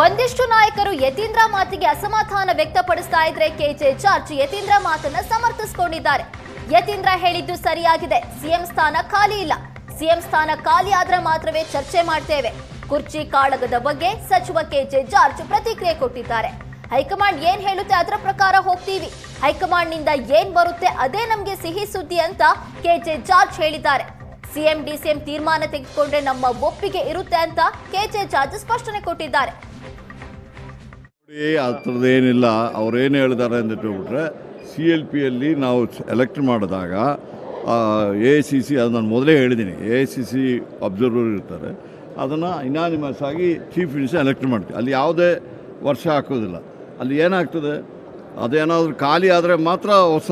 ಒಂದಿಷ್ಟು ನಾಯಕರು ಯತೀಂದ್ರ ಮಾತಿಗೆ ಅಸಮಾಧಾನ ವ್ಯಕ್ತಪಡಿಸ್ತಾ ಇದ್ರೆ ಕೆಜೆ ಜಾರ್ಜ್ ಯತೀಂದ್ರ ಮಾತನ್ನ ಸಮರ್ಥಿಸಿಕೊಂಡಿದ್ದಾರೆ. ಯತೀಂದ್ರ ಹೇಳಿದ್ದು ಸರಿಯಾಗಿದೆ, ಸಿಎಂ ಸ್ಥಾನ ಖಾಲಿ ಇಲ್ಲ, ಸಿಎಂ ಸ್ಥಾನ ಖಾಲಿ ಆದ್ರೆ ಮಾತ್ರವೇ ಚರ್ಚೆ ಮಾಡ್ತೇವೆ. ಕುರ್ಚಿ ಕಾಳಗದ ಬಗ್ಗೆ ಸಚಿವ ಕೆಜೆ ಜಾರ್ಜ್ ಪ್ರತಿಕ್ರಿಯೆ ಕೊಟ್ಟಿದ್ದಾರೆ. ಹೈಕಮಾಂಡ್ ಏನ್ ಹೇಳುತ್ತೆ ಅದರ ಪ್ರಕಾರ ಹೋಗ್ತೀವಿ, ಹೈಕಮಾಂಡ್ ನಿಂದ ಏನ್ ಬರುತ್ತೆ ಅದೇ ನಮ್ಗೆ ಸಿಹಿ ಸುದ್ದಿ ಅಂತ ಕೆಜೆ ಜಾರ್ಜ್ ಹೇಳಿದ್ದಾರೆ. ಸಿಎಂ ಡಿಸಿಎಂ ತೀರ್ಮಾನ ತೆಗೆದುಕೊಂಡ್ರೆ ನಮ್ಮ ಒಪ್ಪಿಗೆ ಇರುತ್ತೆ ಅಂತ ಕೆಜೆ ಜಾರ್ಜ್ ಸ್ಪಷ್ಟನೆ ಕೊಟ್ಟಿದ್ದಾರೆ. ಆ ಥರದ್ದೇನಿಲ್ಲ, ಅವ್ರೇನು ಹೇಳಿದ್ದಾರೆ ಅಂತ ಹೇಳ್ಬಿಟ್ರೆ CLPಯಲ್ಲಿ ನಾವು ಎಲೆಕ್ಟ್ ಮಾಡಿದಾಗ AICC ಅದು ನಾನು ಮೊದಲೇ ಹೇಳಿದ್ದೀನಿ, AICC ಅಬ್ಸರ್ವರ್ ಇರ್ತಾರೆ, ಅದನ್ನು ಇನಾನಿಮಸ್ ಆಗಿ ಚೀಫ್ ಮಿನಿಸ್ಟರ್ ಎಲೆಕ್ಟ್ ಮಾಡ್ತೀವಿ. ಅಲ್ಲಿ ಯಾವುದೇ ವರ್ಷ ಹಾಕೋದಿಲ್ಲ. ಅಲ್ಲಿ ಏನಾಗ್ತದೆ, ಅದೇನಾದರೂ ಖಾಲಿ ಆದರೆ ಮಾತ್ರ ಹೊಸ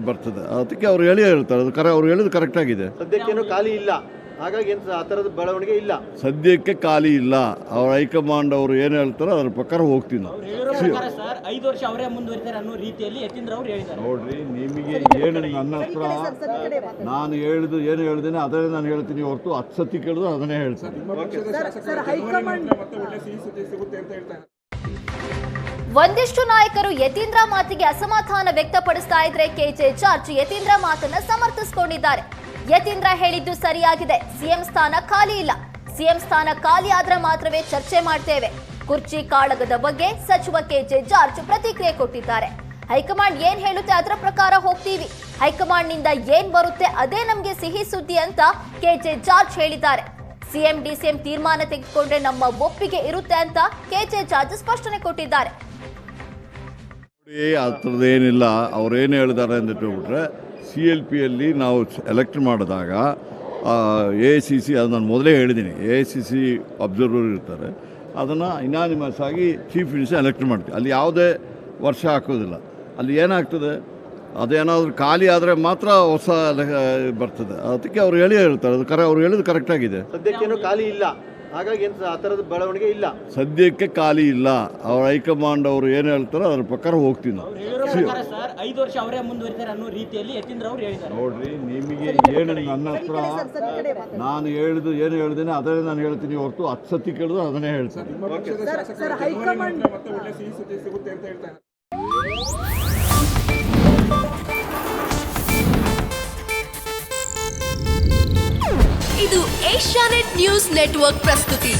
ಬರ್ತದೆ. ಅದಕ್ಕೆ ಅವ್ರು ಹೇಳ್ತಾರೆ, ಅದು ಅವ್ರು ಹೇಳಿದ್ದು ಕರೆಕ್ಟಾಗಿದೆ. ಸದ್ಯಕ್ಕೇನು ಖಾಲಿ ಇಲ್ಲ, ಹಾಗಾಗಿ ಆ ಥರದ ಬೆಳವಣಿಗೆ ಇಲ್ಲ. ಸದ್ಯಕ್ಕೆ ಖಾಲಿ ಇಲ್ಲ. ಅವ್ರ ಹೈಕಮಾಂಡ್ ಅವರು ಏನು ಹೇಳ್ತಾರೋ ಅದ್ರ ಪ್ರಕಾರ ಹೋಗ್ತೀವಿ ನಾವು. ನೋಡ್ರಿ, ನಿಮಗೆ ಏನು ನನ್ನ ಹತ್ರ ನಾನು ಹೇಳಿದ್ದು ಏನು ಹೇಳ್ದೇನೆ ಅದನ್ನೇ ನಾನು ಹೇಳ್ತೀನಿ ಹೊರತು 10 ಸತಿ ಕೇಳಿದ್ರು ಅದನ್ನೇ ಹೇಳ್ತೀನಿ. ಒಂದಿಷ್ಟು ನಾಯಕರು ಯತೀಂದ್ರ ಮಾತಿಗೆ ಅಸಮಾಧಾನ ವ್ಯಕ್ತಪಡಿಸ್ತಾ ಇದ್ರೆ ಕೆಜೆ ಜಾರ್ಜ್ ಯತೀಂದ್ರ ಮಾತನ್ನ ಸಮರ್ಥಿಸಿಕೊಂಡಿದ್ದಾರೆ. ಯತೀಂದ್ರ ಹೇಳಿದ್ದು ಸರಿಯಾಗಿದೆ, ಸಿಎಂ ಸ್ಥಾನ ಖಾಲಿ ಇಲ್ಲ, ಸಿಎಂ ಸ್ಥಾನ ಖಾಲಿ ಆದ್ರೆ ಮಾತ್ರವೇ ಚರ್ಚೆ ಮಾಡ್ತೇವೆ. ಕುರ್ಚಿ ಕಾಳಗದ ಬಗ್ಗೆ ಸಚಿವ ಕೆಜೆ ಜಾರ್ಜ್ ಪ್ರತಿಕ್ರಿಯೆ ಕೊಟ್ಟಿದ್ದಾರೆ. ಹೈಕಮಾಂಡ್ ಏನ್ ಹೇಳುತ್ತೆ ಅದರ ಪ್ರಕಾರ ಹೋಗ್ತೀವಿ, ಹೈಕಮಾಂಡ್ ನಿಂದ ಏನ್ ಬರುತ್ತೆ ಅದೇ ನಮ್ಗೆ ಸಿಹಿ ಸುದ್ದಿ ಅಂತ ಕೆಜೆ ಜಾರ್ಜ್ ಹೇಳಿದ್ದಾರೆ. ಸಿಎಂ ಡಿಸಿಎಂ ತೀರ್ಮಾನ ತೆಗೆದುಕೊಂಡ್ರೆ ನಮ್ಮ ಒಪ್ಪಿಗೆ ಇರುತ್ತೆ ಅಂತ ಕೆಜೆ ಜಾರ್ಜ್ ಸ್ಪಷ್ಟನೆ ಕೊಟ್ಟಿದ್ದಾರೆ. ಆ ಥರದ್ದೇನಿಲ್ಲ, ಅವ್ರೇನು ಹೇಳಿದ್ದಾರೆ ಅಂತ ಹೇಳ್ಬಿಟ್ರೆ CLPಯಲ್ಲಿ ನಾವು ಎಲೆಕ್ಟ್ ಮಾಡಿದಾಗ AICC ಅದು ನಾನು ಮೊದಲೇ ಹೇಳಿದ್ದೀನಿ, AICC ಅಬ್ಸರ್ವರ್ ಇರ್ತಾರೆ, ಅದನ್ನು ಇನಾನಿಮಸ್ ಆಗಿ ಚೀಫ್ ಮಿನಿಸ್ಟರ್ ಎಲೆಕ್ಟ್ ಮಾಡ್ತೀವಿ. ಅಲ್ಲಿ ಯಾವುದೇ ವರ್ಷ ಹಾಕೋದಿಲ್ಲ. ಅಲ್ಲಿ ಏನಾಗ್ತದೆ, ಅದೇನಾದರೂ ಖಾಲಿ ಆದರೆ ಮಾತ್ರ ಹೊಸ ಬರ್ತದೆ. ಅದಕ್ಕೆ ಅವ್ರು ಹೇಳ್ತಾರೆ, ಅದು ಅವ್ರು ಹೇಳಿದ್ದು ಕರೆಕ್ಟಾಗಿದೆ. ಸದ್ಯಕ್ಕೇನು ಖಾಲಿ ಇಲ್ಲ, ಹಾಗಾಗಿ ಆ ಥರದ ಬೆಳವಣಿಗೆ ಇಲ್ಲ. ಸದ್ಯಕ್ಕೆ ಖಾಲಿ ಇಲ್ಲ. ಅವ್ರ ಹೈಕಮಾಂಡ್ ಅವರು ಏನು ಹೇಳ್ತಾರೋ ಅದ್ರ ಪ್ರಕಾರ ಹೋಗ್ತೀವಿ ನಾವು. ನೋಡ್ರಿ, ನಿಮಗೆ ಏನು ನನ್ನ ಹತ್ರ ನಾನು ಹೇಳಿದ್ದು ಏನು ಹೇಳ್ದೇನೆ ಅದನ್ನೇ ನಾನು ಹೇಳ್ತೀನಿ ಹೊರತು 10 ಸತಿ ಕೇಳಿದ್ರು ಅದನ್ನೇ ಹೇಳ್ತೀನಿ. ಇದು ಏಷ್ಯಾನೆಟ್ ನ್ಯೂಸ್ ನೆಟ್ವರ್ಕ್ ಪ್ರಸ್ತುತಿ.